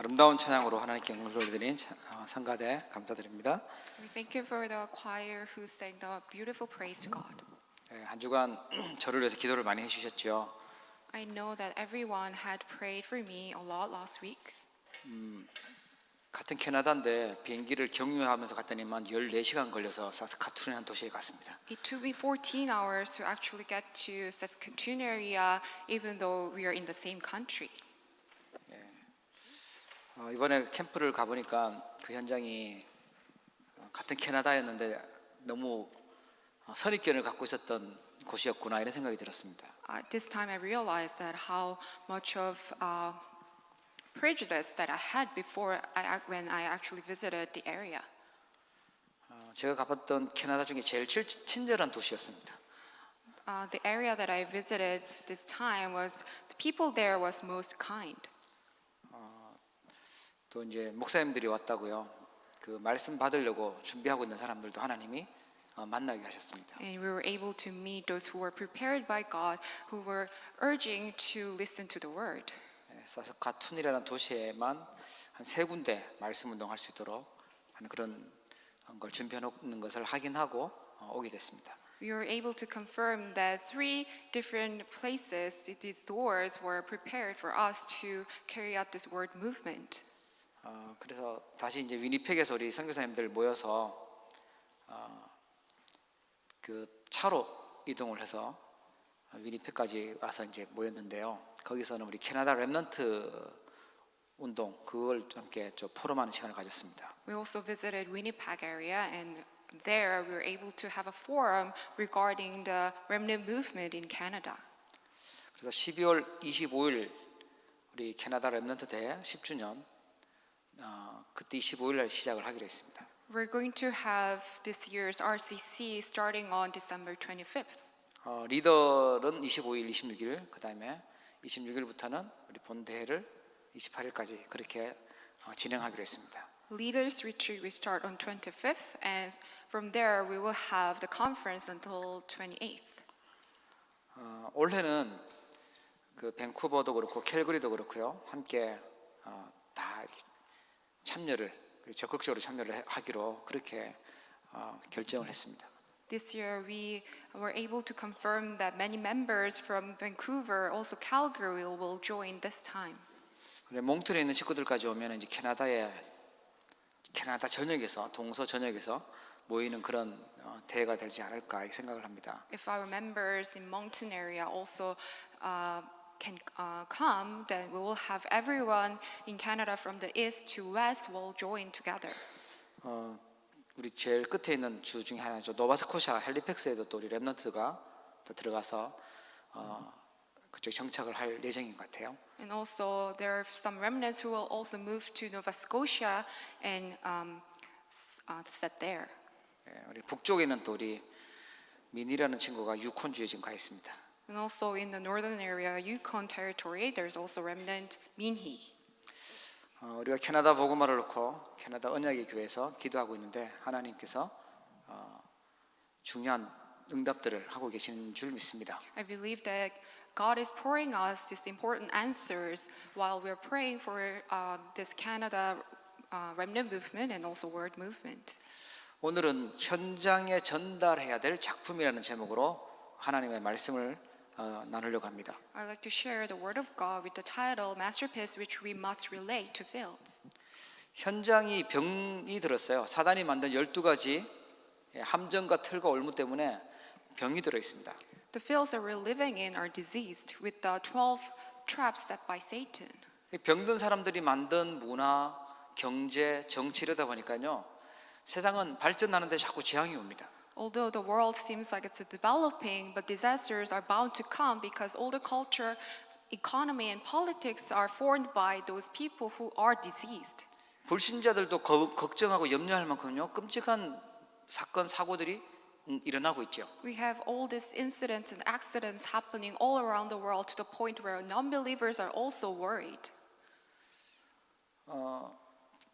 아름다운 찬양으로 하나님께 영광을 돌려드린 성가대 감사드립니다. We thank you for the choir who sang the beautiful praise to God. 한 주간 저를 위해서 기도를 많이 해주셨죠. I know that everyone had prayed for me a lot last week. 같은 캐나다인데 비행기를 경유하면서 갔더니만 14시간 걸려서 사스카툰이라는 도시에 갔습니다. It took me 14 hours to actually get to Saskatoon area, even though we are in the same country. 이번에 캠프를 가보니까 그 현장이 같은 캐나다였는데 너무 선입견을 갖고 있었던 곳이었구나 이런 생각이 들었습니다. At this time, I realized that how much of prejudice that I had before when I actually visited the area. 제가 가봤던 캐나다 중에 제일 친절한 도시였습니다. The area that I visited this time was the people there was most kind. 또 이제 목사님들이 왔다고요. 그 말씀 받으려고 준비하고 있는 사람들도 하나님이 만나게 하셨습니다. And we were able to meet those who were prepared by God, who were urging to listen to the word. 사스카툰이라는 도시에만 한 3군데 말씀 운동할 수 있도록 하는 그런 걸 준비해 놓는 것을 확인하고 오게 됐습니다. We were able to confirm that 3 different places, these doors were prepared for us to carry out this word movement. 그래서 다시 이제 위니펙에서 우리 선교사님들 모여서 그 차로 이동을 해서 위니펙까지 와서 이제 모였는데요. 거기서는 우리 캐나다 렘넌트 운동 그걸 함께 좀 포럼하는 시간을 가졌습니다. We also visited Winnipeg area, and there we were able to have a forum regarding the remnant movement in Canada. 그래서 12월 25일 우리 캐나다 렘넌트 대회 10주년 그때 25일 날 시작을 하기로 했습니다. We're going to have this year's RCC starting on December 25th. 리더는 25일, 26일 그다음에 26일부터는 우리 본대회를 28일까지 그렇게 진행하기로 했습니다. Leaders retreat we start on 25th, and from there we will have the conference until 28th. 올해는 그 밴쿠버도 그렇고 캘거리도 그렇고요. 함께 다 이렇게 적극적으로 참여를 하기로 그렇게 결정을 했습니다. This year we were able to confirm that many members from Vancouver, also Calgary, will join this time. 몽트리에 있는 식구들까지 오면 이제 캐나다 전역에서 동서 전역에서 모이는 그런 대회가 되지 않을까 생각을 합니다. If our members in Moncton area also can come, then we will have everyone in Canada from the east to west will join together. 우리 제일 끝에 있는 주 중에 하나죠. 노바스코샤 헬리팩스에도 또 우리 렘넌트가 또 들어가서 그쪽 정착을 할 예정인 것 같아요. And also there are some remnants who will also move to Nova Scotia and set there. 우리 북쪽에는 또 우리 민이라는 친구가 유콘주에 지금 가 있습니다. And also in the northern area, Yukon Territory, there's also remnant Minhee. 우리가 캐나다 복음화를 놓고 캐나다 언약의 교회에서 기도하고 있는데 하나님께서 중요한 응답들을 하고 계시는 줄 믿습니다. I believe that God is pouring us these important answers while we're praying for this Canada remnant movement and also word movement. 오늘은 현장에 전달해야 될 작품이라는 제목으로 하나님의 말씀을 나누려고 합니다. I'd like to share the word of God with the title Masterpiece which we must relate to fields. 현장이 병이 들었어요. 사단이 만든 12가지 함정과 틀과 올무 때문에 병이 들어 있습니다. The fields that we're living in are diseased with the 12 traps set by Satan. 병든 사람들이 만든 문화, 경제, 정치 이러다 보니까요. 세상은 발전하는데 자꾸 재앙이 옵니다. Although the world seems like it's developing, but disasters are bound to come because all the culture, economy, and politics are formed by those people who are diseased. 불신자들도 걱정하고 염려할 만큼요 끔찍한 사건 사고들이 일어나고 있죠. We have all these incidents and accidents happening all around the world to the point where non-believers are also worried.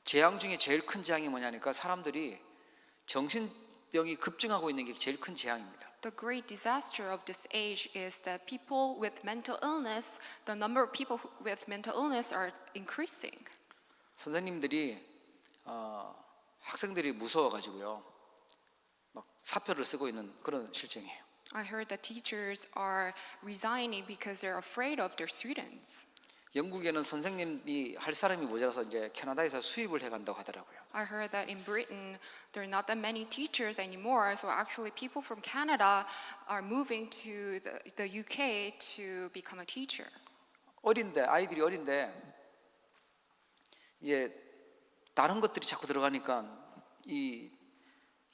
재앙 중에 제일 큰 재앙이 뭐냐니까 사람들이 정신병이 급증하고 있는 게 제일 큰 재앙입니다. The great disaster of this age is that people with mental illness, the number of people with mental illness are increasing. 선생님들이 학생들이 무서워가지고요, 막 사표를 쓰고 있는 그런 실정이에요. I heard that teachers are resigning because they're afraid of their students. 영국에는 선생님이 할 사람이 모자라서 이제 캐나다에서 수입을 해간다고 하더라고요. I heard that in Britain there are not that many teachers anymore, so actually people from Canada are moving to the UK to become a teacher. 아이들이 어린데 이제 다른 것들이 자꾸 들어가니까 이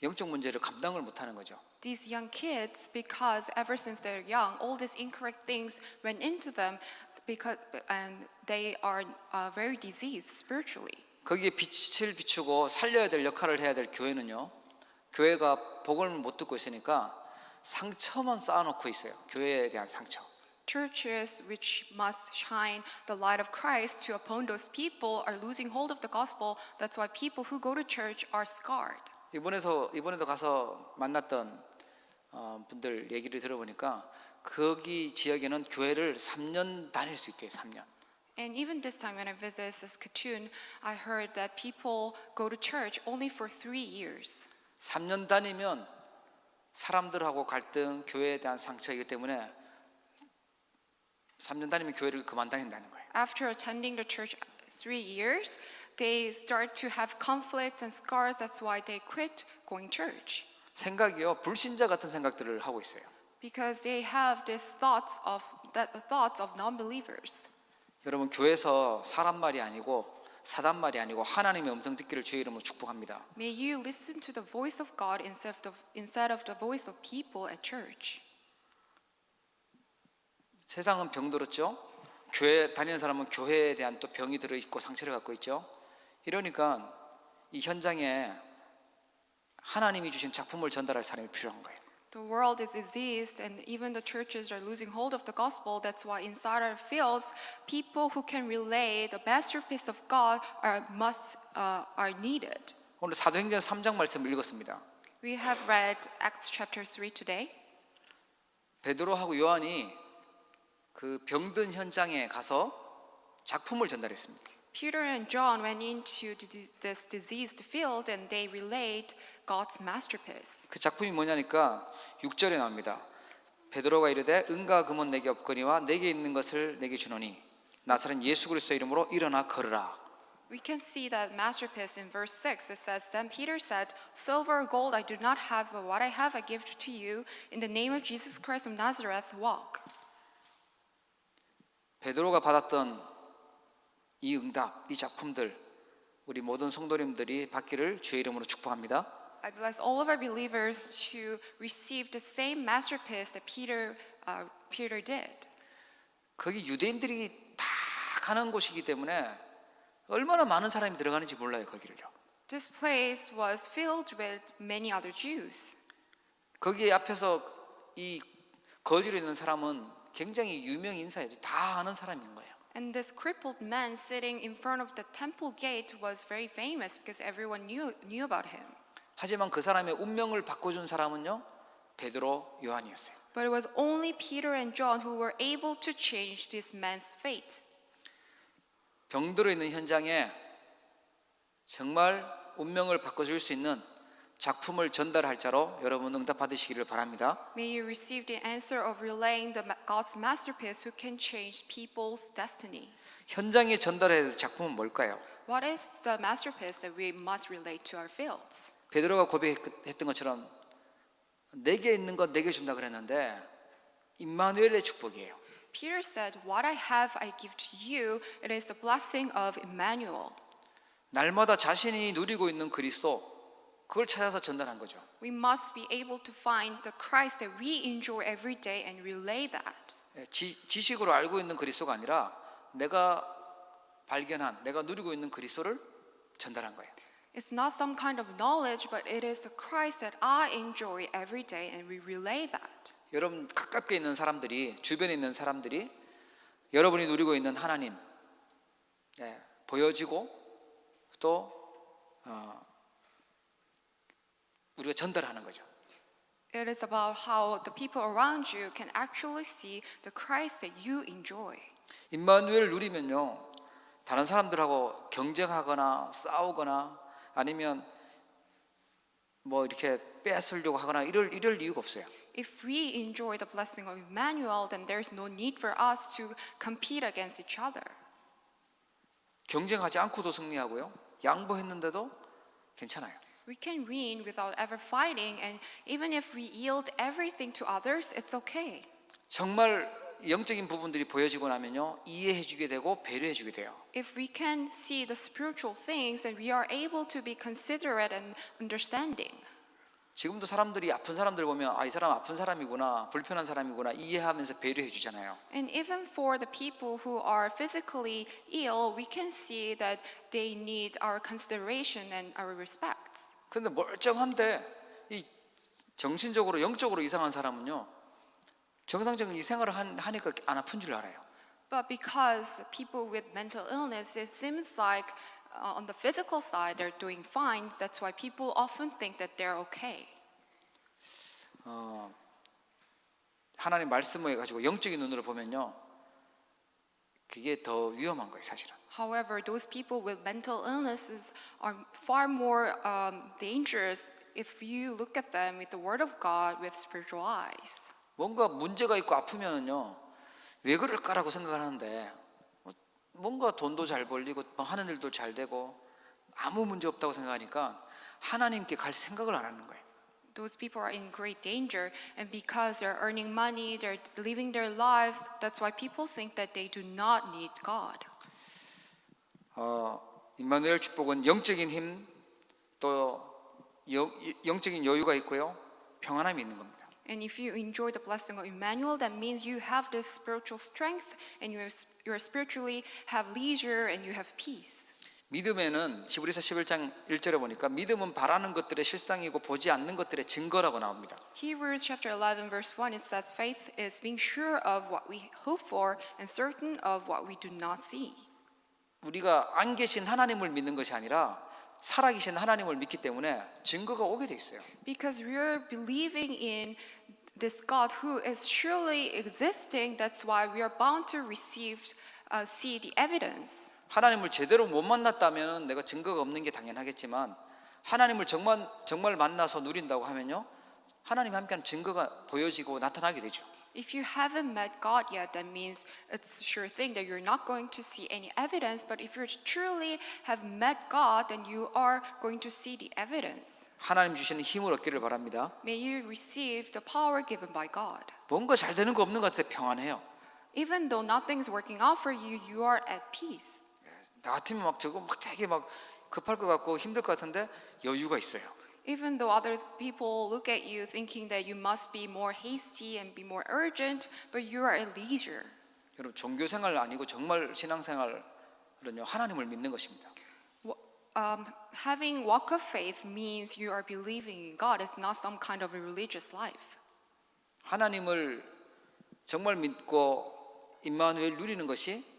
영적 문제를 감당을 못하는 거죠. These young kids, because ever since they're young, all these incorrect things went into them, and they are very diseased spiritually. 거기에 빛을 비추고 살려야 될 역할을 해야 될 교회는요, 교회가 복을 못 듣고 있으니까 상처만 쌓아놓고 있어요. 교회에 대한 상처. Churches which must shine the light of Christ to upon those people are losing hold of the gospel. That's why people who go to church are scarred. 이번에도 가서 만났던 분들 얘기를 들어보니까 거기 지역에는 교회를 3년 다닐 수 있대요. 3년. And even this time when I visited Saskatoon, I heard that people go to church only for 3 years. 3년 다니면 사람들하고 갈등, 교회에 대한 상처이기 때문에 3년 다니면 교회를 그만 다닌다는 거예요. After attending the church 3 years, they start to have conflict and scars. That's why they quit going church. 생각이요, 불신자 같은 생각들을 하고 있어요. Because they have these thoughts of non-believers. 여러분, 교회에서 사람 말이 아니고 사단 말이 아니고 하나님의 음성 듣기를 주의 이름으로 축복합니다. May you listen to the voice of God instead of the voice of people at church. 세상은 병들었죠. 교회 다니는 사람은 교회에 대한 또 병이 들어있고 상처를 갖고 있죠. 이러니까 이 현장에 하나님이 주신 작품을 전달할 사람이 필요한 거예요. The world is diseased, and even the churches are losing hold of the gospel. That's why inside our fields, people who can relay the masterpiece of God are needed. 오늘 사도행전 3장 말씀을 읽었습니다. We have read Acts chapter 3 today. 베드로하고 요한이 그 병든 현장에 가서 작품을 전달했습니다. Peter and John went into this diseased field and they relayed God's masterpiece. 그 작품이 뭐냐니까 6절에 나옵니다. 베드로가 이르되 은과 금은 내게 없거니와 내게 있는 것을 내게 주노니 나사렛 예수 그리스도 이름으로 일어나 걸으라. We can see that masterpiece in verse 6. It says, Then Peter said, Silver or gold I do not have, but what I have I give to you. In the name of Jesus Christ of Nazareth, walk. 베드로가 받았던 이 응답, 이 작품들 우리 모든 성도님들이 받기를 주의 이름으로 축복합니다. I bless all of our believers to receive the same masterpiece that Peter did. 거기 유대인들이 다 가는 곳이기 때문에 얼마나 많은 사람이 들어가는지 몰라요, 거기를요. This place was filled with many other Jews. 거기 앞에서 이 거지로 있는 사람은 굉장히 유명 인사예요. 다 아는 사람인 거예요. And this crippled man sitting in front of the temple gate was very famous because everyone knew about him. 하지만 그 사람의 운명을 바꿔준 사람은요, 베드로, 요한이었어요. But it was only Peter and John who were able to change this man's fate. 병들어 있는 현장에 정말 운명을 바꿔줄 수 있는 작품을 전달할 자로 여러분 응답 받으시기를 바랍니다. May you receive the answer of relaying God's masterpiece who can change people's destiny. 현장에 전달해야 될 작품은 뭘까요? What is the masterpiece that we must relate to our fields? 베드로가 고백했던 것처럼 내게 있는 것 내게 준다 그랬는데 임마누엘의 축복이에요. Peter said, What I have I give to you. It is the blessing of Emmanuel. 날마다 자신이 누리고 있는 그리스도 그걸 찾아서 전달한 거죠. We must be able to find the Christ that we enjoy every day and relay that. 지식으로 알고 있는 그리스도가 아니라 내가 발견한, 내가 누리고 있는 그리스도를 전달한 거예요. It's not some kind of knowledge, but it is the Christ that I enjoy every day, and we relay that. 여러분 가깝게 있는 사람들이, 주변에 있는 사람들이 여러분이 누리고 있는 하나님 보여지고 또 우리가 전달하는 거죠. It is about how the people around you can actually see the Christ that you enjoy. 임마누엘을 누리면요, 다른 사람들하고 경쟁하거나 싸우거나 아니면 뭐 이렇게 뺏으려고 하거나 이럴 이유가 없어요. If we enjoy the blessing of Emmanuel, then there's no need for us to compete against each other. 경쟁하지 않고도 승리하고요. 양보했는데도 괜찮아요. We can win without ever fighting, and even if we yield everything to others, it's okay. 정말 영적인 부분들이 보여지고 나면요. 이해해주게 되고 배려해주게 돼요. If we can see the spiritual things, then we are able to be considerate and understanding. 지금도 사람들이 아픈 사람들 보면 아, 이 사람 아픈 사람이구나, 불편한 사람이구나 이해하면서 배려해 주잖아요. And even for the people who are physically ill, we can see that they need our consideration and our respect. 근데 멀쩡한데 이 정신적으로 영적으로 이상한 사람은요. 정상적인 이 생활을 하니까 안 아픈 줄 알아요. But because people with mental illness, it seems like on the physical side they're doing fine. That's why people often think that they're okay. 하나님 말씀을 가지고 영적인 눈으로 보면요. 그게 더 위험한 거예요, 사실은. However, those people with mental illnesses are far more dangerous if you look at them with the Word of God with spiritual eyes. 뭔가 문제가 있고 아프면은요. 왜 그럴까라고 생각을 하는데 뭔가 돈도 잘 벌리고 하는 일도 잘 되고 아무 문제 없다고 생각하니까 하나님께 갈 생각을 안 하는 거예요. Those people are in great danger, and because they're earning money, they're living their lives, that's why people think that they do not need God. 임마누엘 축복은 영적인 힘 또 영적인 여유가 있고요. 평안함이 있는 겁니다. And if you enjoy the blessing of Emmanuel, that means you have this spiritual strength, and you're spiritually have leisure and you have peace. 믿음에는 히브리서 11장 1절에 보니까 믿음은 바라는 것들의 실상이고 보지 않는 것들의 증거라고 나옵니다. Hebrews chapter 11 verse 1 it says faith is being sure of what we hope for and certain of what we do not see. 우리가 안 계신 하나님을 믿는 것이 아니라 살아계신 하나님을 믿기 때문에 증거가 오게 돼 있어요. Because we're believing in this God who is surely existing, that's why we are bound to see the evidence. 하나님을 제대로 못 만났다면 내가 증거가 없는 게 당연하겠지만 하나님을 정말 만나서 누린다고 하면요. 하나님 함께하는 증거가 보여지고 나타나게 되죠. If you haven't met God yet, that means it's a sure thing that you're not going to see any evidence. But if you truly have met God, then you are going to see the evidence. 하나님 주시는 힘을 얻기를 바랍니다. May you receive the power given by God. 뭔가 잘 되는 거 없는 것 같아 평안해요. Even though nothing's working out for you, you are at peace. 나 같으면 막 저거 막 되게 막 급할 것 같고 힘들 것 같은데 여유가 있어요. Even though other people look at you thinking that you must be more hasty and be more urgent, but you are at leisure. 여러분 종교 생활 아니고 정말 신앙 생활은요 하나님을 믿는 것입니다. Having walk of faith means you are believing in God. It's not some kind of a religious life. 하나님을 정말 믿고 임마누엘 누리는 것이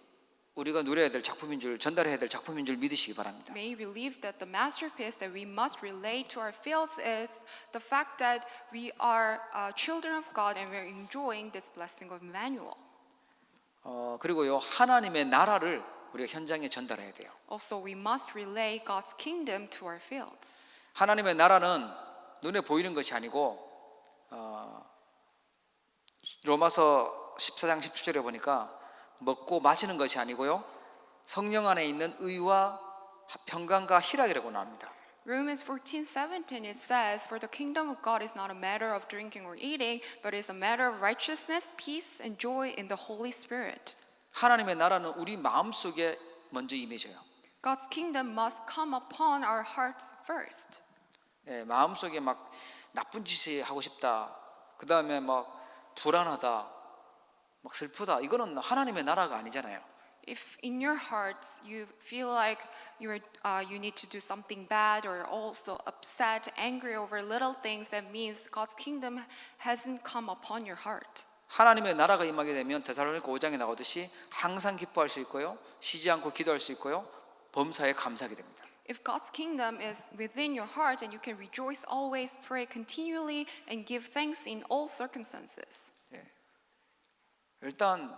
우리가 누려야 될 작품인 줄 전달해야 될 작품인 줄 믿으시기 바랍니다. May you believe that the masterpiece that we must relate to our fields is the fact that we are children of God and we are enjoying this blessing of Emmanuel. 그리고요 하나님의 나라를 우리가 현장에 전달해야 돼요. Also, we must relay God's kingdom to our fields. 하나님의 나라는 눈에 보이는 것이 아니고 로마서 14장 17절에 보니까 먹고 마시는 것이 아니고요 성령 안에 있는 의와 평강과 희락이라고 나옵니다. Romans 14:17 it says, "For the kingdom of God is not a matter of drinking or eating, but is a matter of righteousness, peace, and joy in the Holy Spirit." 하나님의 나라는 우리 마음속에 먼저 임해져요. God's kingdom must come upon our hearts first. 마음속에 막 나쁜 짓이 하고 싶다. 그 다음에 막 불안하다. 막 슬프다. 이거는 하나님의 나라가 아니잖아요. If in your hearts you feel like you need to do something bad or also upset, angry over little things, that means God's kingdom hasn't come upon your heart. 하나님의 나라가 임하게 되면 데살로니가 5장에 나오듯이 항상 기뻐할 수 있고요. 쉬지 않고 기도할 수 있고요. 범사에 감사하게 됩니다. If God's kingdom is within your heart, and you can rejoice always, pray continually, and give thanks in all circumstances. 일단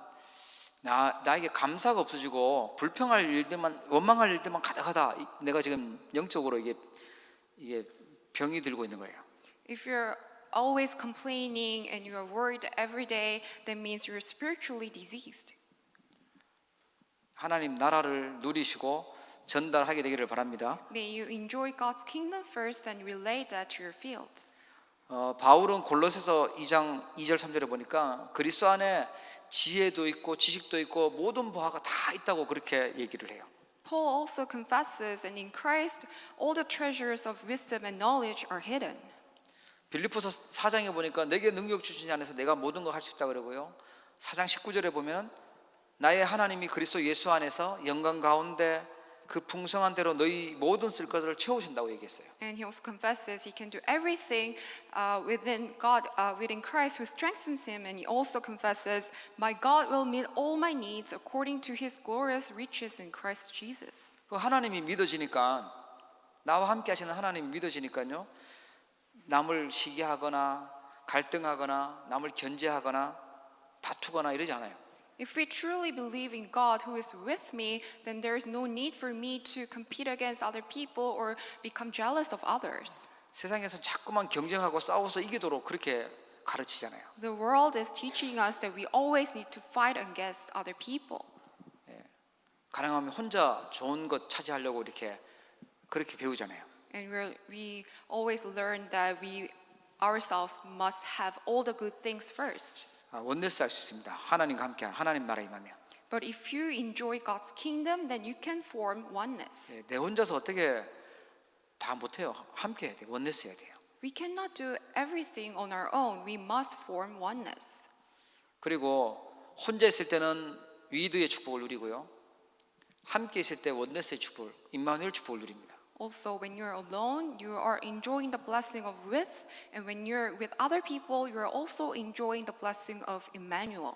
나에게 감사가 없어지고 불평할 일들만 원망할 일들만 가득하다. 내가 지금 영적으로 이게 병이 들고 있는 거예요. If you're always complaining and you are worried every day, that means you're spiritually diseased. 하나님 나라를 누리시고 전달하게 되기를 바랍니다. May you enjoy God's kingdom first and relate that to your fields. 바울은 골로새서 2장 2절 3절에 보니까 그리스도 안에 지혜도 있고 지식도 있고 모든 보화가 다 있다고 그렇게 얘기를 해요. Paul also confesses, and in Christ all the treasures of wisdom and knowledge are hidden. 빌립보서 4장에 보니까 내게 능력 주시지 않아서 내가 모든 걸 할 수 있다 그러고요. 4장 19절에 보면 나의 하나님이 그리스도 예수 안에서 영광 가운데 그 풍성한 대로 너희 모든 쓸 것을 채우신다고 얘기했어요. And he also confesses he can do everything within God, within Christ who strengthens him. And he also confesses, my God will meet all my needs according to his glorious riches in Christ Jesus. 그 하나님이 믿어지니까 나와 함께 하시는 하나님이 믿어지니까요. 남을 시기하거나 갈등하거나 남을 견제하거나 다투거나 이러지 않아요. If we truly believe in God who is with me, then there is no need for me to compete against other people or become jealous of others. 세상에서 자꾸만 경쟁하고 싸워서 이기도록 그렇게 가르치잖아요. The world is teaching us that we always need to fight against other people. 가능하면 혼자 좋은 것 차지하려고 그렇게 배우잖아요. And we always learn that we ourselves must have all the good things first. 원네스 할 수 있습니다. 하나님과 함께 하나님 나라에 임하면. But if you enjoy God's kingdom, then you can form oneness. 내 혼자서 어떻게 다 못해요. 함께 해야 돼요. 원네스 해야 돼요. We cannot do everything on our own. We must form oneness. 그리고 혼자 있을 때는 위드의 축복을 누리고요. 함께 있을 때 원네스의 축복을, 임마누엘 축복을 누립니다. Also, when you're alone, you are enjoying the blessing of with, and when you're with other people, you are also enjoying the blessing of Emmanuel.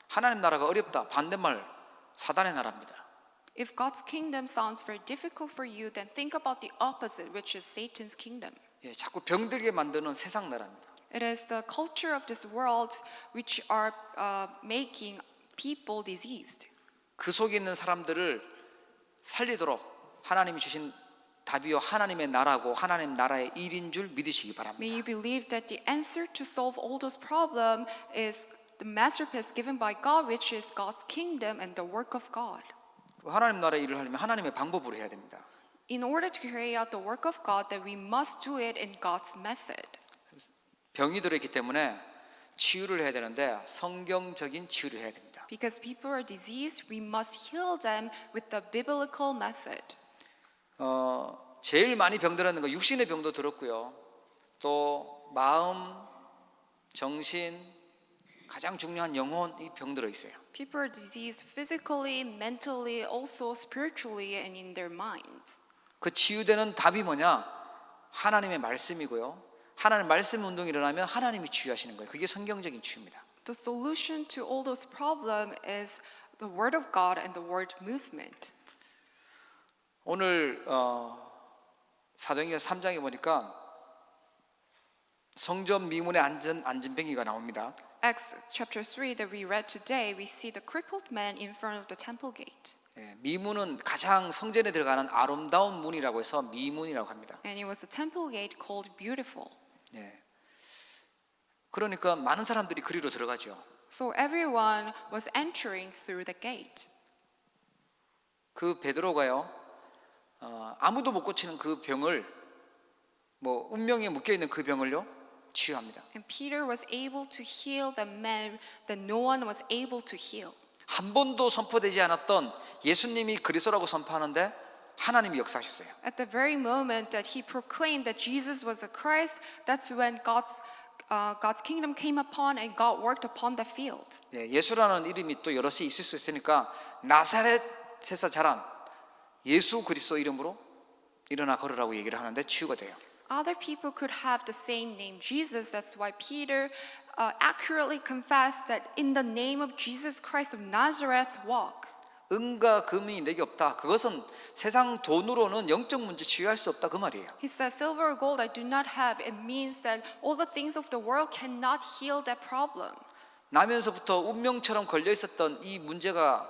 하나님 나라가 어렵다. 반대말 사단의 나라입니다. If God's kingdom sounds very difficult for you, then think about the opposite, which is Satan's kingdom. 자꾸 병들게 만드는 세상 나라입니다. It is the culture of this world which are making people diseased. 그 속에 있는 사람들을 살리도록 하나님이 주신 답이요 하나님의 나라고 하나님 나라의 일인 줄 믿으시기 바랍니다. May you believe that the answer to solve all those problems is the masterpiece given by God, which is God's kingdom and the work of God. 하나님 나라의 일을 하려면 하나님의 방법으로 해야 됩니다. In order to carry out the work of God, that we must do it in God's method. 병이 들어있기 때문에 치유를 해야 되는데 성경적인 치유를 해야 됩니다. Because people are diseased, we must heal them with the biblical method. 제일 많이 병들었는 거 육신의 병도 들었고요. 또 마음, 정신, 가장 중요한 영혼 이 병들어 있어요. People are diseased physically, mentally, also spiritually, and in their minds. 그 치유되는 답이 뭐냐? 하나님의 말씀이고요. 하나님 말씀 운동이 일어나면 하나님이 치유하시는 거예요. 그게 성경적인 치유입니다. The solution to all those problems is the Word of God and the Word movement. 오늘 사도행전 3장에 보니까 성전 미문에 앉은 안진뱅이가 나옵니다. Acts chapter 3 that we read today, we see the crippled man in front of the temple gate. 미문은 가장 성전에 들어가는 아름다운 문이라고 해서 미문이라고 합니다. And it was the temple gate called Beautiful. 그러니까 많은 사람들이 그리로 들어가죠. So everyone was entering through the gate. 그 베드로가요, 아무도 못 고치는 그 병을, 운명에 묶여 있는 그 병을요, 치유합니다. And Peter was able to heal the man that no one was able to heal. 한 번도 선포되지 않았던 예수님이 그리스도라고 선포하는데 하나님이 역사하셨어요. At the very moment that he proclaimed that Jesus was the Christ, that's when God's kingdom came upon and God worked upon the field. 예수라는 이름이 또 여럿이 있을 수 있으니까 나사렛에서 자란 예수 그리스도 이름으로 일어나 걸으라고 얘기를 하는데 치유가 돼요. Other people could have the same name, Jesus. That's why Peter accurately confessed that in the name of Jesus Christ of Nazareth, walk. 은과 금이 내게 없다. 그것은 세상 돈으로는 영적 문제 치유할 수 없다 그 말이에요. He says, silver or gold I do not have. It means that all the things of the world cannot heal that problem. 나면서부터 운명처럼 걸려 있었던 이 문제가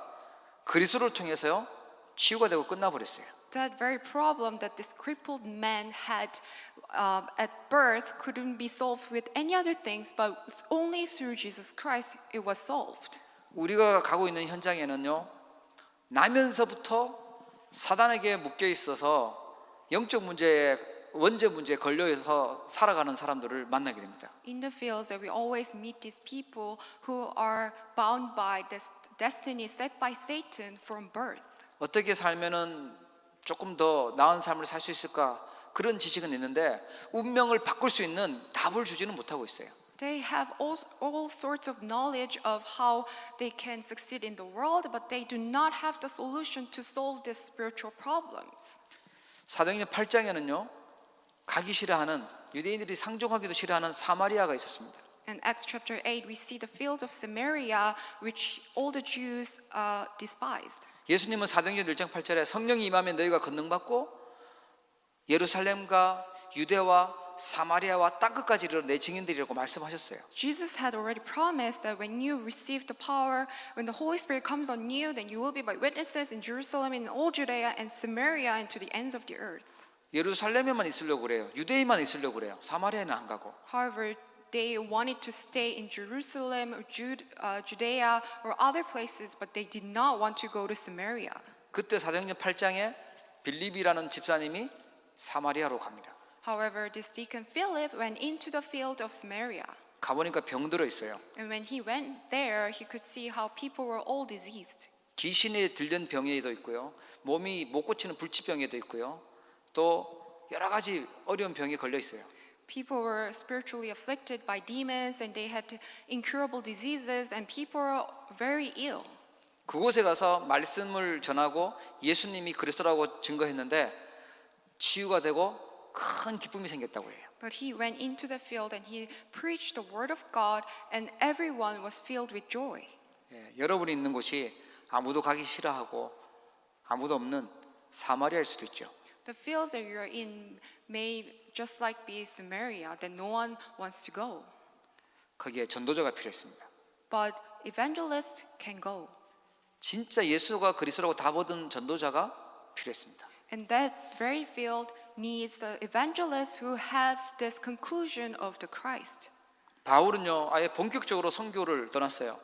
그리스도를 통해서요 치유가 되고 끝나버렸어요. That very problem that this crippled man had at birth couldn't be solved with any other things, but only through Jesus Christ it was solved. 우리가 가고 있는 현장에는요 나면서부터 사단에게 묶여 있어서 영적 문제에 원죄 문제에 걸려 있어서 살아가는 사람들을 만나게 됩니다. In the fields that we always meet these people who are bound by this destiny set by Satan from birth. 어떻게 살면은 조금 더 나은 삶을 살 수 있을까 그런 지식은 있는데 운명을 바꿀 수 있는 답을 주지는 못하고 있어요. They have all sorts of knowledge of how they can succeed in the world, but they do not have the solution to solve these spiritual problems. 사도행전 8장에는요 가기 싫어하는 유대인들이 상종하기도 싫어하는 사마리아가 있었습니다. In Acts chapter 8, we see the field of Samaria, which all the Jews despised. 예수님은 사도행전 1장 8절에 성령이 임하면 너희가 권능받고 예루살렘과 유대와 사마리아와 땅끝까지 이르러 내 증인들이라고 말씀하셨어요. Jesus had already promised that when you receive the power, when the Holy Spirit comes on you, then you will be my witnesses in Jerusalem, in all Judea and Samaria, and to the ends of the earth. 예루살렘에만 있으려고 그래요. 유대인만 있으려고 그래요. 사마리아는 안 가고. However, they wanted to stay in Jerusalem, or Judea, or other places, but they did not want to go to Samaria. 그때 사도행전 8장에 빌립이라는 집사님이 사마리아로 갑니다. However, this deacon Philip went into the field of Samaria. 가보니까 병들어 있어요. And when he went there, he could see how people were all diseased. 귀신에 들린 병에도 있고요. 몸이 못 고치는 불치병에도 있고요. 또 여러 가지 어려운 병에 걸려 있어요. People were spiritually afflicted by demons, and they had incurable diseases, and people were very ill. 그곳에 가서 말씀을 전하고 예수님이 그리스도라고 증거했는데 치유가 되고 큰 기쁨이 생겼다고 해요. But he went into the field and he preached the word of God, and everyone was filled with joy. 예, 여러분이 있는 곳이 아무도 가기 싫어하고 아무도 없는 사마리아일 수도 있죠. The fields that you're in may just like be Samaria, that no one wants to go. 거기에 전도자가 필요했습니다. But evangelists can go. 진짜 예수가 그리스도라고 답 얻은 전도자가 필요했습니다. And that very field needs the evangelists who have this conclusion of the Christ. 바울은요 아예 본격적으로 선교를 떠났어요.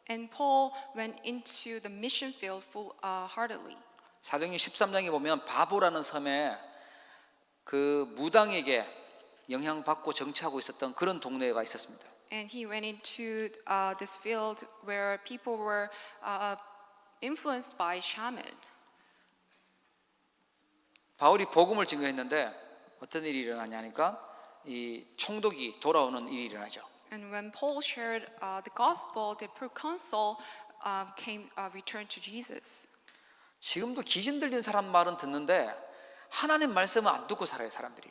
And Paul went into the mission field full-heartedly. 사도행전 13장에 보면 바보라는 섬에 그 무당에게 영향받고 정치하고 있었던 그런 동네가 있었습니다. And he went into this field where people were influenced by shaman. 바울이 복음을 증거했는데 어떤 일이 일어나냐니까 이 총독이 돌아오는 일이 일어나죠. And when Paul shared the gospel, the proconsul returned to Jesus. 지금도 귀신 들린 사람 말은 듣는데 하나님 말씀은 안 듣고 살아요 사람들이.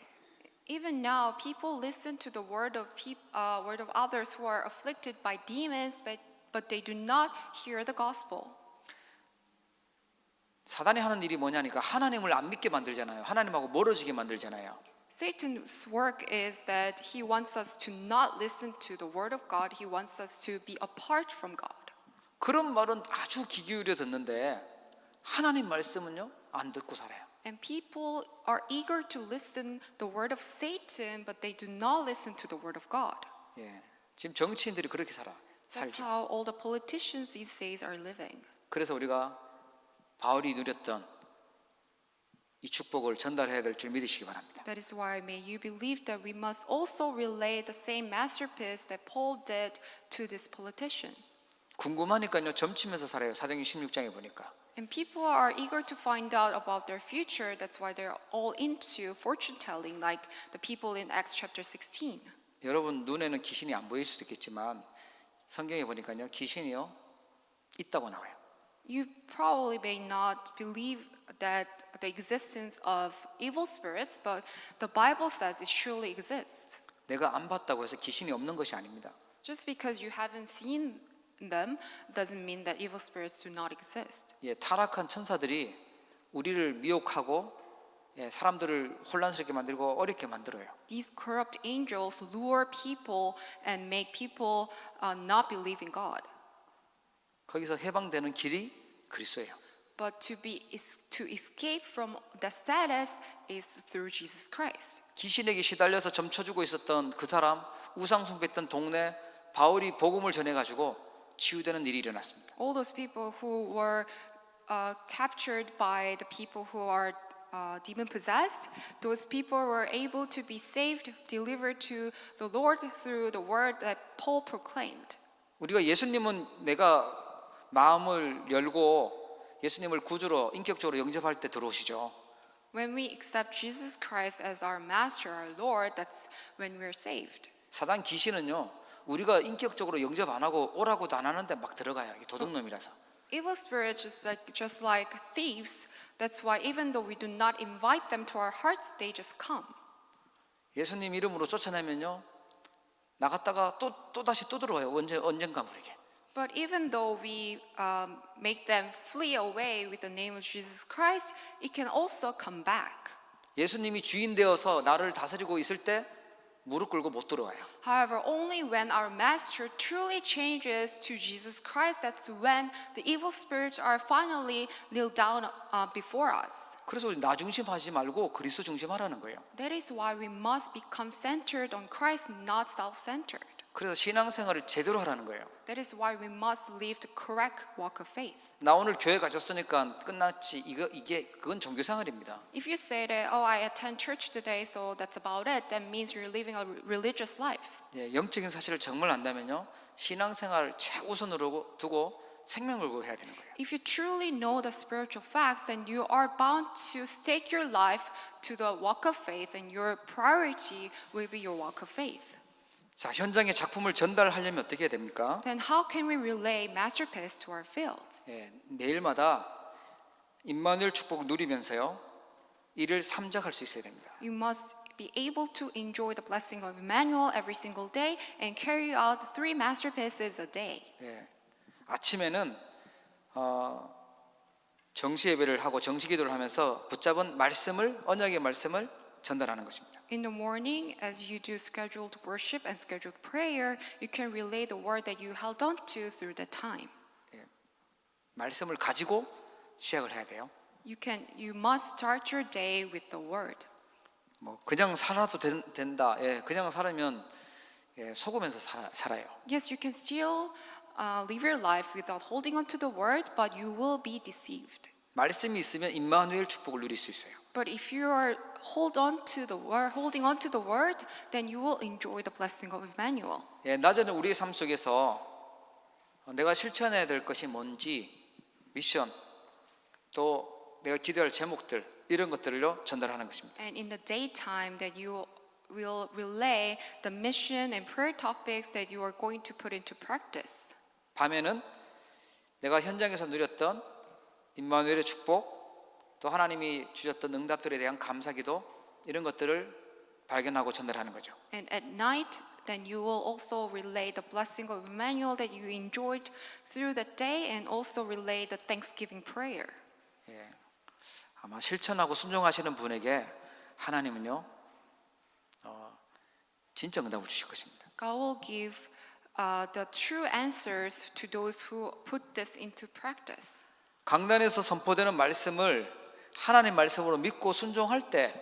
Even now, people listen to the word of others who are afflicted by demons, but they do not hear the gospel. 사단이 하는 일이 뭐냐니까 하나님을 안 믿게 만들잖아요. 하나님하고 멀어지게 만들잖아요. Satan's work is that he wants us to not listen to the word of God. He wants us to be apart from God. 그런 말은 아주 귀 기울여 듣는데 하나님 말씀은요 안 듣고 살아요. And people are eager to listen the word of Satan, but they do not listen to the word of God. 예, 지금 정치인들이 그렇게 That's 살죠. how all the politicians these days are living. 그래서 우리가 바울이 누렸던 이 축복을 전달해야 될 줄 믿으시기 바랍니다. That is why may you believe that we must also relay the same masterpiece that Paul did to this politician. 궁금하니까요 점치면서 살아요. 사도행전 16장에 보니까. And people are eager to find out about their future. That's why they're all into fortune telling, like the people in Acts chapter 16. 여러분 눈에는 귀신이 안 보일 수도 있겠지만 성경에 보니까요 귀신이요 있다고 나와요. You probably may not believe that the existence of evil spirits, but the Bible says it surely exists. 내가 안 봤다고 해서 귀신이 없는 것이 아닙니다. Just because you haven't seen them doesn't mean that evil spirits do not exist. 예, 타락한 천사들이 우리를 미혹하고 사람들을 혼란스럽게 만들고 어렵게 만들어요. These corrupt angels lure people and make people not believe in God. 거기서 해방되는 길이 그리스도예요. But to escape from the status is through Jesus Christ. 귀신에게 시달려서 점쳐주고 있었던 그 사람, 우상 숭배했던 동네, 바울이 복음을 전해가지고 치유되는 일이 일어났습니다. All those people who were captured by the people who are demon possessed, those people were able to be saved, delivered to the Lord through the word that Paul proclaimed. 우리가 예수님은 내가 마음을 열고 예수님을 구주로 인격적으로 영접할 때 들어오시죠. When we accept Jesus Christ as our master, our Lord, that's when we're saved. 사단 귀신은요, 우리가 인격적으로 영접 안 하고 오라고도 안 하는데 막 들어가요. 이게 도둑놈이라서. Evil spirits, just like thieves, that's why even though we do not invite them to our hearts, they just come. 예수님 이름으로 쫓아내면요, 나갔다가 또 다시 또 들어와요. 언젠가 모르게. But even though we make them flee away with the name of Jesus Christ, it can also come back. 예수님이 주인 되어서 나를 다스리고 있을 때 무릎 꿇고 못 들어와요. However, only when our master truly changes to Jesus Christ, that's when the evil spirits are finally kneel down before us. 그래서 나 중심하지 말고 그리스도 중심하라는 거예요. That is why we must become centered on Christ, not self-centered. 그래서 신앙생활을 제대로 하라는 거예요. That is why we must live the correct walk of faith. 나 오늘 교회 가졌으니까 끝났지. 그건 종교생활입니다. If you say that, oh, I attend church today, so that's about it, that means you're living a religious life. 영적인 사실을 정말 안다면요, 신앙생활 최우선으로 두고 생명을 걸고 해야 되는 거예요. If you truly know the spiritual facts, then you are bound to stake your life to the walk of faith, and your priority will be your walk of faith. 자, 현장에 작품을 전달하려면 어떻게 해야 됩니까? Then how can we relay masterpiece to our fields? 매일마다 임마누엘 축복을 누리면서요, 이를 삼작할 수 있어야 됩니다. You must be able to enjoy the blessing of Emmanuel every single day and carry out 3 masterpieces a day. 아침에는 정시 예배를 하고 정시 기도를 하면서 붙잡은 말씀을, 언약의 말씀을 전달하는 것입니다. In the morning, as you do scheduled worship and scheduled prayer, you can relay the word that you held on to through the time. 말씀을 가지고 시작을 해야 돼요. You must start your day with the word. 뭐 그냥 살아도 된다. 그냥 살면 속으면서 살아요. Yes, you can still live your life without holding on to the word, but you will be deceived. 말씀이 있으면 임마누엘 축복을 누릴 수 있어요. But if you are holding on to the word, then you will enjoy the blessing of Emmanuel. 낮에는 우리의 삶 속에서 내가 실천해야 될 것이 뭔지, 미션, 또 내가 기도할 제목들, 이런 것들을요 전달하는 것입니다. And in the daytime, that you will relay the mission and prayer topics that you are going to put into practice. 밤에는 내가 현장에서 누렸던 임마누엘의 축복, 또 하나님이 주셨던 응답들에 대한 감사기도, 이런 것들을 발견하고 전달하는 거죠. And at night, then you will also relay the blessing of Emmanuel that you enjoyed through the day, and also relay the Thanksgiving prayer. 아마 실천하고 순종하시는 분에게 하나님은요, 진짜 응답을 주실 것입니다. God will give the true answers to those who put this into practice. 강단에서 선포되는 말씀을 하나님 말씀으로 믿고 순종할 때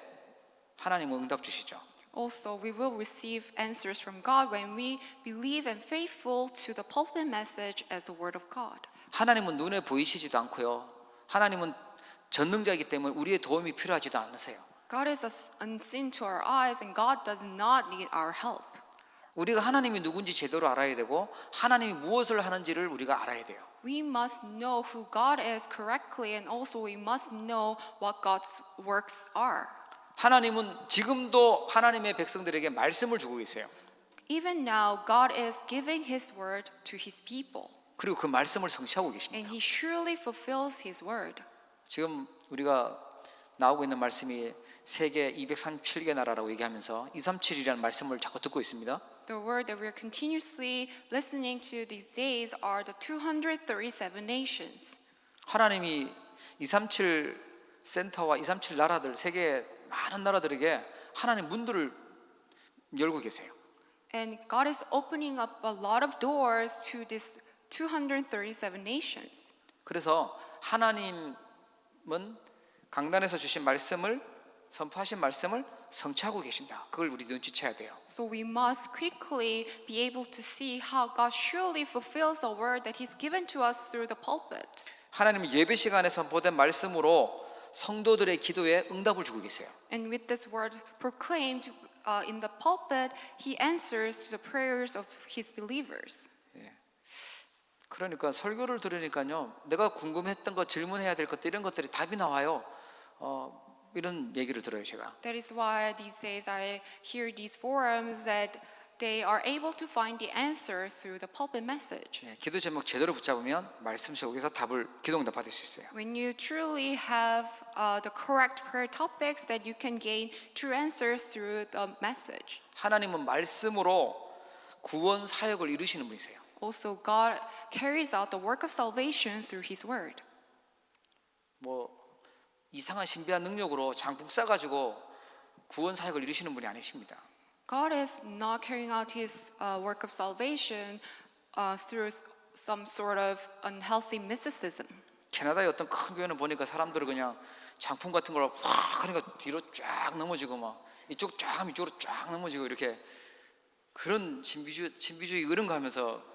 하나님은 응답 주시죠. Also, we will receive answers from God when we believe and faithful to the pulpit message as the word of God. 하나님은 눈에 보이시지도 않고요, 하나님은 전능자이기 때문에 우리의 도움이 필요하지도 않으세요. God is unseen to our eyes, and God does not need our help. 우리가 하나님이 누군지 제대로 알아야 되고, 하나님이 무엇을 하는지를 우리가 알아야 돼요. We must know who God is correctly, and also we must know what God's works are. 하나님은 지금도 하나님의 백성들에게 말씀을 주고 계세요. Even now, God is giving His word to His people, 그리고 그 말씀을 성취하고 and 계십니다. He surely fulfills His word. 지금 우리가 나오고 있는 말씀이 세계 237개 나라라고 얘기하면서 237이라는 말씀을 자꾸 듣고 있습니다. The word that we're continuously listening to these days are the 237 nations. 하나님이 237 센터와 237 나라들, 세계 많은 나라들에게 하나님 문들을 열고 계세요. And God is opening up a lot of doors to these 237 nations. 그래서 하나님은 강단에서 주신 말씀을, 선포하신 말씀을 성취하고 계신다. 그걸 우리 눈치채야 돼요. So we must quickly be able to see how God surely fulfills the word that He's given to us through the pulpit. 하나님은 예배 시간에 선포된 말씀으로 성도들의 기도에 응답을 주고 계세요. And with this word proclaimed in the pulpit, He answers to the prayers of His believers. 그러니까 설교를 들으니까요, 내가 궁금했던 거, 질문해야 될 것들, 이런 것들이 답이 나와요. 이런 얘기를 들어요, 제가. That is why these days I hear these forums that they are able to find the answer through the pulpit message. 기도 제목 제대로 붙잡으면 말씀 속에서 답을, 기도응답 받을 수 있어요. When you truly have the correct prayer topics, that you can gain true answers through the message. 하나님은 말씀으로 구원 사역을 이루시는 분이세요. Also, God carries out the work of salvation through His word. 뭐 이상한 신비한 능력으로 장풍 쏴가지고 구원 사역을 이루시는 분이 아니십니다. God is not carrying out His work of salvation through some sort of unhealthy mysticism. 캐나다의 어떤 큰 교회는 보니까 사람들을 그냥 장풍 같은 걸 확 하니까 뒤로 쫙 넘어지고 막 이쪽 쫙 하면 이쪽으로 쫙 넘어지고 이렇게 그런 신비주의 이런 거 하면서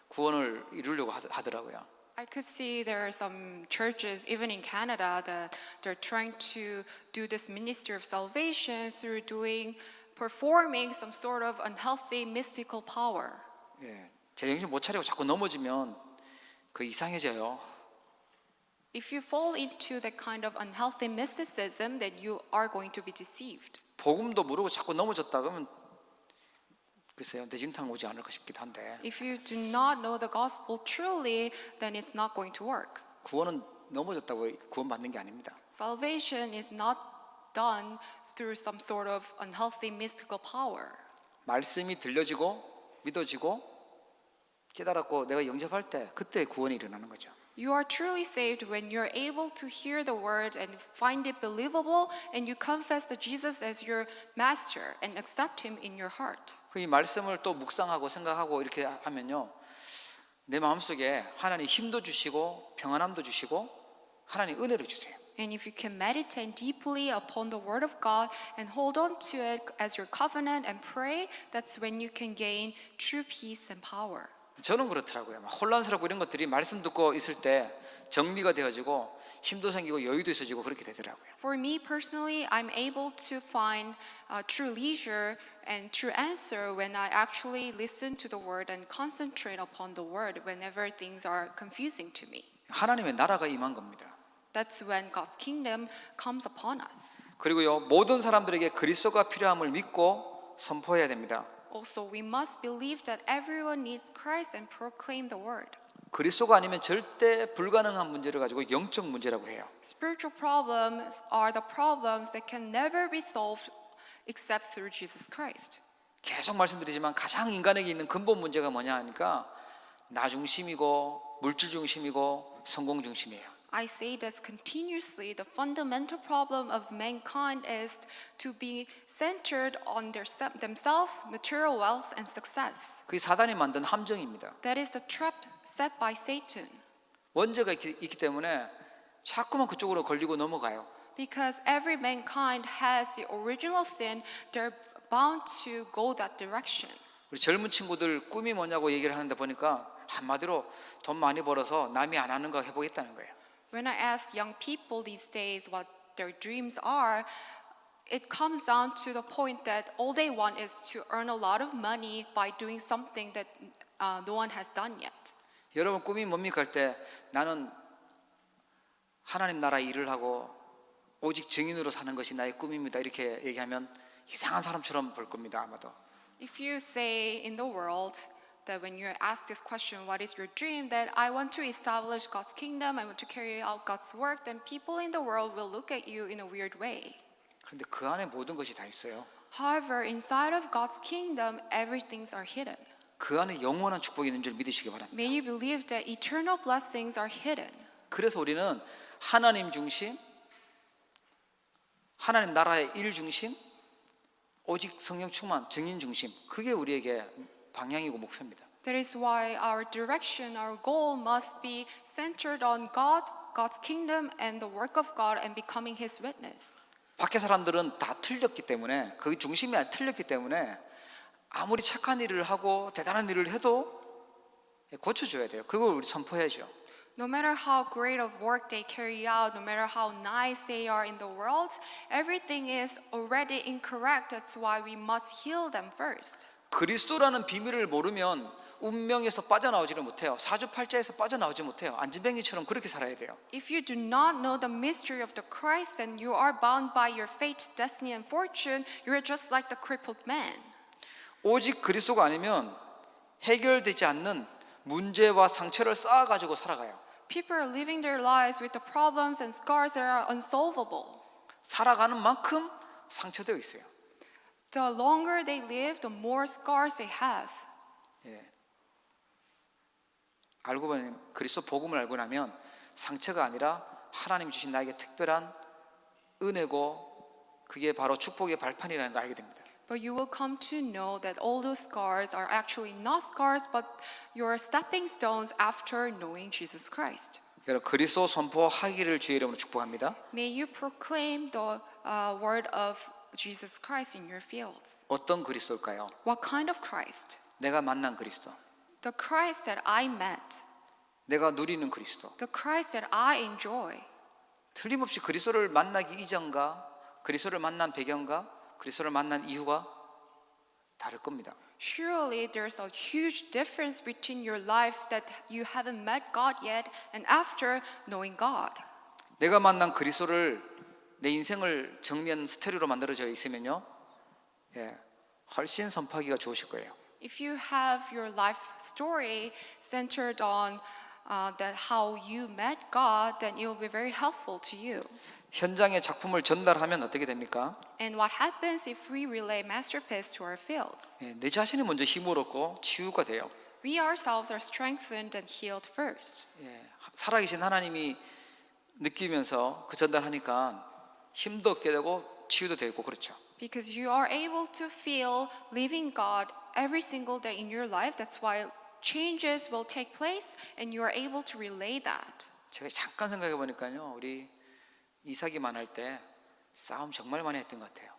구원을 이루려고 하더라고요. I could see there are some churches, even in Canada, that they're trying to do this ministry of salvation through performing some sort of unhealthy mystical power. 예, 제 정신 못 차리고 자꾸 넘어지면 그 이상해져요. If you fall into that kind of unhealthy mysticism, then you are going to be deceived. 복음도 모르고 자꾸 넘어졌다 그러면 글쎄요, 내진탕 오지 않을까 싶기도 한데 If you do not know the gospel truly, then it's not going to work. 구원은 넘어졌다고 구원받는 게 아닙니다. Salvation is not done through some sort of unhealthy mystical power. 말씀이 들려지고 믿어지고 깨달았고 내가 영접할 때 그때 구원이 일어나는 거죠. You are truly saved when you're able to hear the word and find it believable, and you confess that Jesus as your master and accept Him in your heart. 이 말씀을 또 묵상하고 생각하고 이렇게 하면요, 내 마음속에 하나님 힘도 주시고 평안함도 주시고 하나님 은혜를 주세요. And if you can meditate deeply upon the word of God and hold on to it as your covenant and pray, that's when you can gain true peace and power. 저는 그렇더라고요. 막 혼란스럽고 이런 것들이 말씀 듣고 있을 때 정리가 되어지고 힘도 생기고 여유도 있어지고 그렇게 되더라고요. For me personally, I'm able to find true leisure and true answer when I actually listen to the word and concentrate upon the word whenever things are confusing to me. 하나님의 나라가 임한 겁니다. That's when God's kingdom comes upon us. 그리고요, 모든 사람들에게 그리스도가 필요함을 믿고 선포해야 됩니다. Also, we must believe that everyone needs Christ and proclaim the word. 그리스도가 아니면 절대 불가능한 문제를 가지고 영적 문제라고 해요. Spiritual problems are the problems that can never be solved except through Jesus Christ. 계속 말씀드리지만 가장 인간에게 있는 근본 문제가 뭐냐 하니까 나 중심이고 물질 중심이고 성공 중심이에요. I say this continuously. The fundamental problem of mankind is to be centered on themselves, material wealth, and success. 그게 사단이 만든 함정입니다. That is the trap set by Satan. 원죄가 있기 때문에 자꾸만 그쪽으로 걸리고 넘어가요. Because every mankind has the original sin, they're bound to go that direction. 우리 젊은 친구들 꿈이 뭐냐고 얘기를 하는데 보니까 한마디로 돈 많이 벌어서 남이 안 하는 거 해보겠다는 거예요. When I ask young people these days what their dreams are, it comes down to the point that all they want is to earn a lot of money by doing something that no one has done yet. 여러분 꿈이 뭡니까 할 때 나는 하나님 나라 일을 하고 오직 증인으로 사는 것이 나의 꿈입니다. 이렇게 얘기하면 이상한 사람처럼 볼 겁니다. 아마도. If you say in the world that when you're asked this question, what is your dream, that I want to establish God's kingdom, I want to carry out God's work, then people in the world will look at you in a weird way. 그런데 그 안에 모든 것이 다 있어요. However, inside of God's kingdom, everything's are hidden. 그 안에 영원한 축복이 있는 줄 믿으시기 바랍니다. May you believe that eternal blessings are hidden. 그래서 우리는 하나님 중심, 하나님 나라의 일 중심, 오직 성령 충만, 증인 중심, 그게 우리에게 방향이고 목표입니다. That is why our direction, our goal must be centered on God, God's kingdom, and the work of God, and becoming His witness. 밖에 사람들은 다 틀렸기 때문에, 그 중심이 틀렸기 때문에 아무리 착한 일을 하고 대단한 일을 해도 고쳐줘야 돼요. 그걸 우리 선포해야죠. No matter how great of work they carry out, no matter how nice they are in the world, everything is already incorrect. That's why we must heal them first. 그리스도라는 비밀을 모르면 운명에서 빠져나오지를 못해요. 사주팔자에서 빠져나오지 못해요. 안진뱅이처럼 그렇게 살아야 돼요. If you do not know the mystery of the Christ, then you are bound by your fate, destiny, and fortune. You are just like the crippled man. 오직 그리스도가 아니면 해결되지 않는 문제와 상처를 쌓아가지고 살아가요. People are living their lives with the problems and scars that are unsolvable. 살아가는 만큼 상처되어 있어요. The longer they live, the more scars they have. 예. 알고 보니 그리스도 복음을 알고 나면 상처가 아니라 하나님 주신 나에게 특별한 은혜고 그게 바로 축복의 발판이라는 걸 알게 됩니다. But you will come to know that all those scars are actually not scars, but your stepping stones after knowing Jesus Christ. 여러분 그리스도 선포하기를 주의 이름으로 축복합니다. May you proclaim the word of Jesus Christ in your fields. 어떤 그리스도일까요? What kind of Christ? 내가 만난 그리스도, The Christ that I met. 내가 누리는 그리스도. The Christ that I enjoy. 틀림없이 그리스도를 만나기 이전과 그리스도를 만난 배경과 그리스도를 만난 이유가 다를 겁니다. Surely there's a huge difference between your life that you haven't met God yet and after knowing God. 내가 만난 그리스도를 내 인생을 정리한 스토리로 만들어져 있으면요, 훨씬 선포하기가 좋으실 거예요. If you have your life story centered on that how you met God, then it will be very helpful to you. 현장의 작품을 전달하면 어떻게 됩니까? And what happens if we relay masterpiece to our fields? 내 자신이 먼저 힘을 얻고 치유가 돼요. We ourselves are strengthened and healed first. 살아계신 하나님이 느끼면서 그 전달하니까 힘도 얻게 되고 치유도 되고 그렇죠. Because you are able to feel living God every single day in your life. That's why changes will take place and you are able to relay that. 제가 잠깐 생각해 보니까요, 우리 이삭이 만날 때 싸움 정말 많이 했던 것 같아요.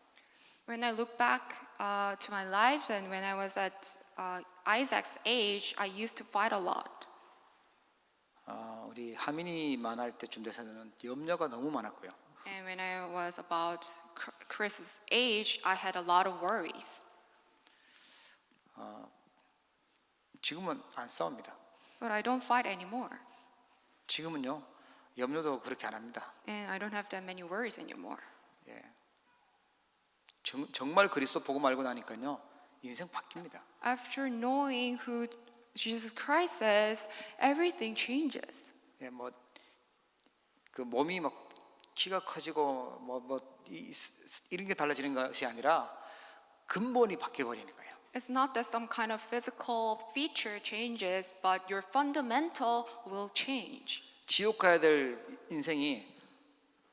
When I look back to my life and when I was at Isaac's age, I used to fight a lot. 우리 하민이 만날 때쯤 돼서는 염려가 너무 많았고요. And when I was about Chris's age, I had a lot of worries. 지금은 안 싸웁니다. But I don't fight anymore. 지금은요, 염려도 그렇게 안 합니다. And I don't have that many worries anymore. 정말 그리스도 복음 알고 나니까요, 인생 바뀝니다. After knowing who Jesus Christ is, everything changes. 그 몸이 막 키가 커지고 이런 게 달라지는 것이 아니라 근본이 바뀌어 버리는 거예요. It's not that some kind of physical feature changes, but your fundamental will change. 지옥 가야 될 인생이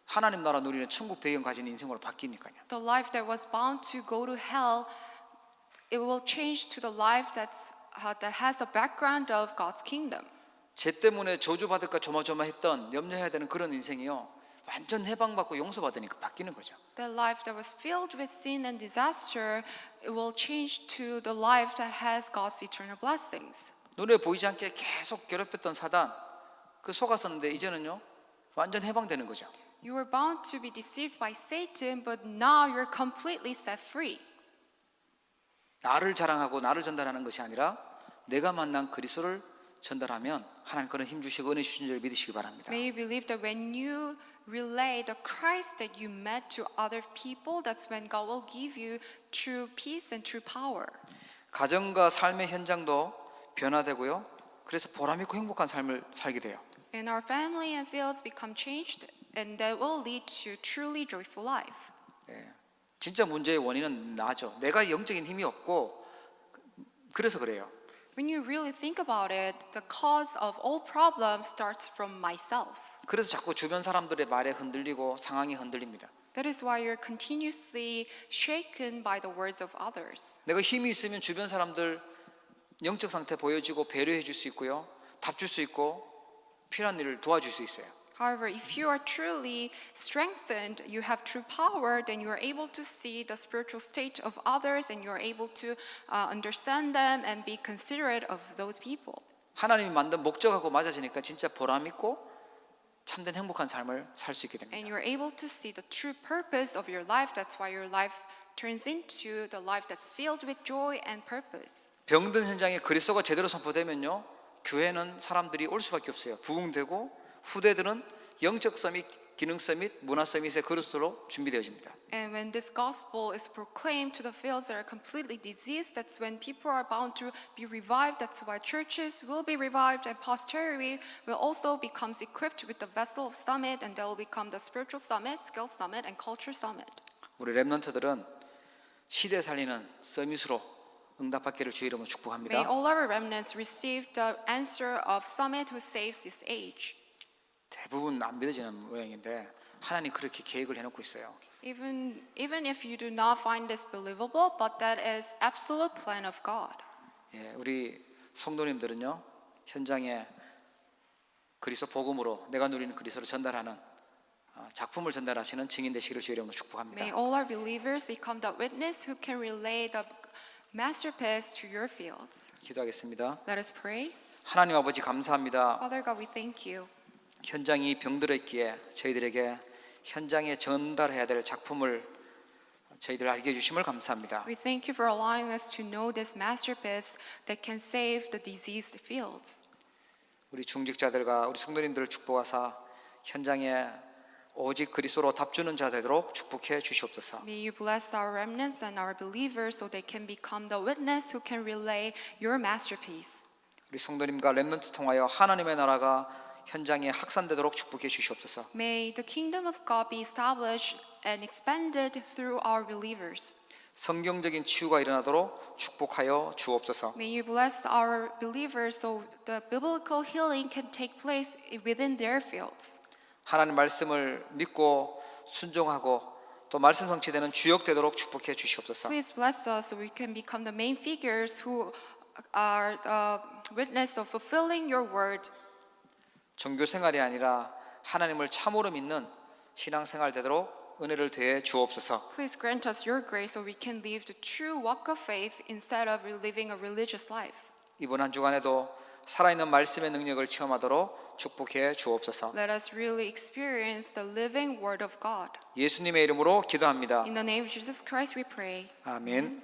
하나님 나라 누리는 천국 배경 가진 인생으로 바뀌니까요. The life that was bound to go to hell, it will change to the life that has the background of God's kingdom. 죄 때문에 저주받을까 조마조마했던 염려해야 되는 그런 인생이요, 완전 해방받고 용서받으니까 바뀌는 거죠. The life that was filled with sin and disaster, it will change to the life that has God's eternal blessings. 눈에 보이지 않게 계속 괴롭혔던 사단, 그 속았었는데 이제는요, 완전 해방되는 거죠. You were bound to be deceived by Satan, but now you're completely set free. 나를 자랑하고 나를 전달하는 것이 아니라 내가 만난 그리스도를 전달하면 하나님 그런 힘 주시고 은혜 주신 줄 믿으시기 바랍니다. May you believe that when you relay the Christ that you met to other people, that's when God will give you true peace and true power. 가정과 삶의 현장도 변화되고요, 그래서 보람 있고 행복한 삶을 살게 돼요. And our family and fields become changed, and that will lead to truly joyful life. 진짜 문제의 원인은 나죠. 내가 영적인 힘이 없고 그래서 그래요. When you really think about it, the cause of all problems starts from myself. 그래서 자꾸 주변 사람들의 말에 흔들리고 상황이 흔들립니다. That is why you're continuously shaken by the words of others. 내가 힘이 있으면 주변 사람들 영적 상태 보여지고 배려해 줄 수 있고요. 답 줄 수 있고 필요한 일을 도와줄 수 있어요. However, if you are truly strengthened, you have true power, then you are able to see the spiritual state of others and you are able to understand them and be considerate of those people. 하나님이 만든 목적하고 맞아지니까 진짜 보람 있고 참된 행복한 삶을 살 수 있게 And 됩니다. you're able to see the true purpose of your life. That's why your life turns into the life that's filled with joy and purpose. 병든 현장에 그리스도가 제대로 선포되면요, 교회는 사람들이 올 수밖에 없어요. 부흥되고 후대들은 영적 서밋, 기능 서밋, 문화 서밋의 그리스도로 준비되어집니다. And when this gospel is proclaimed to the fields that are completely diseased, that's when people are bound to be revived. That's why churches will be revived and posterity will also become equipped with the vessel of summit, and they will become the spiritual summit, skill summit, and culture summit. 우리 렘넌트들은 시대 살리는 서밋으로 응답받기를 주의 이름으로 May 축복합니다. all our remnants receive the answer of summit who saves this age. 대부분 안 믿어지는 모양인데 하나님 그렇게 계획을 해놓고 있어요. Even if you do not find this believable, but that is absolute plan of God. 예, 우리 성도님들은요, 현장에 그리스도 복음으로 내가 누리는 그리스도를 전달하는 작품을 전달하시는 증인 되시기를 주의 이름으로 축복합니다. May all our believers become the witness who can relay the masterpiece to your fields. 기도하겠습니다. Let us pray. 하나님 아버지 감사합니다. Father God, we thank you. 현장이 병들어 있기에 저희들에게 현장에 전달해야 될 작품을 저희들 알게 해주심을 감사합니다. We thank you for allowing us to know this masterpiece that can save the diseased fields. 우리 중직자들과 우리 성도님들을 축복하사 현장에 오직 그리스도로 답주는 자 되도록 축복해 주시옵소서. May you bless our remnants and our believers so they can become the witness who can relay your masterpiece. 우리 성도님과 렘넌트 통하여 하나님의 나라가 현장에 확산되도록 축복해 주시옵소서. May the kingdom of God be established and expanded through our believers. 성경적인 치유가 일어나도록 축복하여 주옵소서. May you bless our believers so the biblical healing can take place within their fields. 하나님 말씀을 믿고 순종하고 또 말씀 성취되는 주역 되도록 축복해 주시옵소서. Please bless us so we can become the main figures who are the witness of fulfilling your word. 종교 생활이 아니라 하나님을 참으로 믿는 신앙 생활 되도록 은혜를 더해 주옵소서. Please grant us your grace so we can live the true walk of faith instead of living a religious life. 이번 한 주간에도 살아있는 말씀의 능력을 체험하도록 축복해 주옵소서. Let us really experience the living word of God. 예수님의 이름으로 기도합니다. In the name of Jesus Christ we pray. 아멘.